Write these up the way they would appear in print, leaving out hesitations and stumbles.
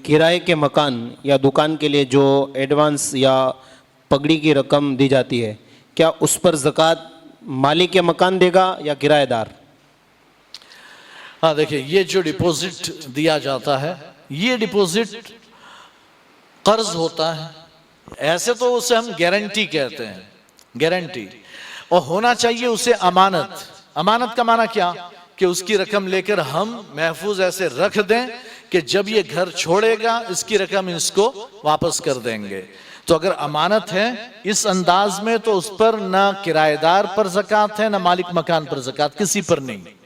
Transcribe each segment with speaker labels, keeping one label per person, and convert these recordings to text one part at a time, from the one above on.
Speaker 1: किराए के मकान या दुकान के लिए जो एडवांस या पगड़ी की रकम दी जाती है, क्या उस पर ज़कात मालिक के मकान देगा या किराएदार?
Speaker 2: हाँ, देखिए, ये जो डिपॉजिट दिया जाता है, ये डिपॉजिट कर्ज होता है। ऐसे तो उसे हम गारंटी कहते हैं, गारंटी, और होना चाहिए उसे अमानत। अमानत का माना क्या, कि उसकी रकम लेकर हम महफूज ऐसे रख दें कि जब ये घर छोड़ेगा इसकी रकम इसको वापस कर देंगे। तो अगर अमानत है इस अंदाज में, तो उस पर ना किराएदार पर ज़कात है, ना मालिक मकान पर ज़कात, किसी पर नहीं।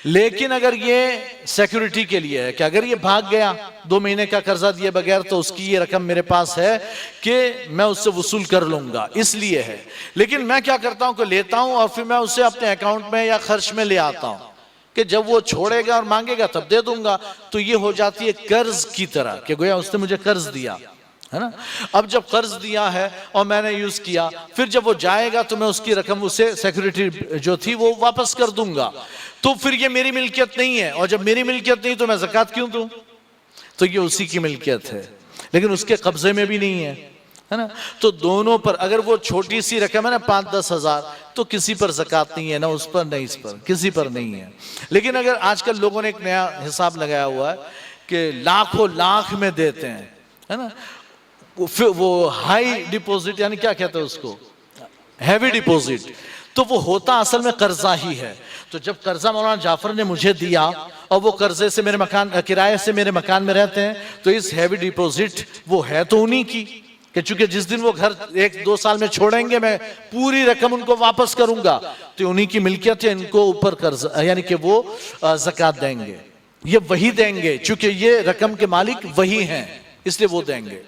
Speaker 2: लेकिन अगर ये सिक्योरिटी के लिए है कि अगर ये भाग गया 2 महीने का कर्जा दिए बगैर, तो उसकी ये रकम मेरे पास है कि मैं उससे वसूल कर लूंगा, इसलिए है। लेकिन मैं क्या करता हूं कि लेता हूं और फिर मैं उसे अपने अकाउंट में या खर्च में ले आता हूं कि जब वो छोड़ेगा और मांगेगा तब दे दूंगा। तो ये हो जाती है कर्ज की तरह, कि गोया उसने मुझे कर्ज दिया है ना। अब जब कर्ज दिया है और मैंने यूज किया, फिर जब वो जाएगा तो मैं उसकी रकम उसे सिक्योरिटी जो थी वो वापस कर दूंगा। तो फिर ये मेरी मिल्कियत नहीं है, और जब मेरी मिल्कियत नहीं तो मैं ज़कात क्यों दूं? तो ये उसी की मिल्कियत है, लेकिन उसके कब्जे में भी नहीं है ना। तो दोनों पर, अगर वो छोटी सी रकम है ना 5-10 हजार, तो किसी पर ज़कात नहीं है, ना उस पर ना इस पर, किसी पर नहीं है। लेकिन अगर आजकल लोगों ने एक नया हिसाब लगाया हुआ है कि लाखों लाख में देते हैं, है ना, फिर वो हाई डिपॉजिट, यानी क्या कहते हैं उसको, हैवी डिपॉजिट, तो वो होता असल में कर्जा ही है। तो जब कर्जा मौलाना जाफर ने मुझे दिया और वो कर्जे से मेरे मकान, किराए से मेरे मकान में रहते हैं, तो इस हैवी डिपॉजिट वो है तो उन्हीं की, कि चूंकि जिस दिन वो घर 1-2 साल में छोड़ेंगे मैं पूरी रकम उनको वापस करूंगा, तो उन्हीं की मिल्कियत है, इनको ऊपर कर्जा, यानी कि वो ज़कात देंगे, ये वही देंगे, चूंकि ये रकम के मालिक वही हैं, इसलिए वो देंगे।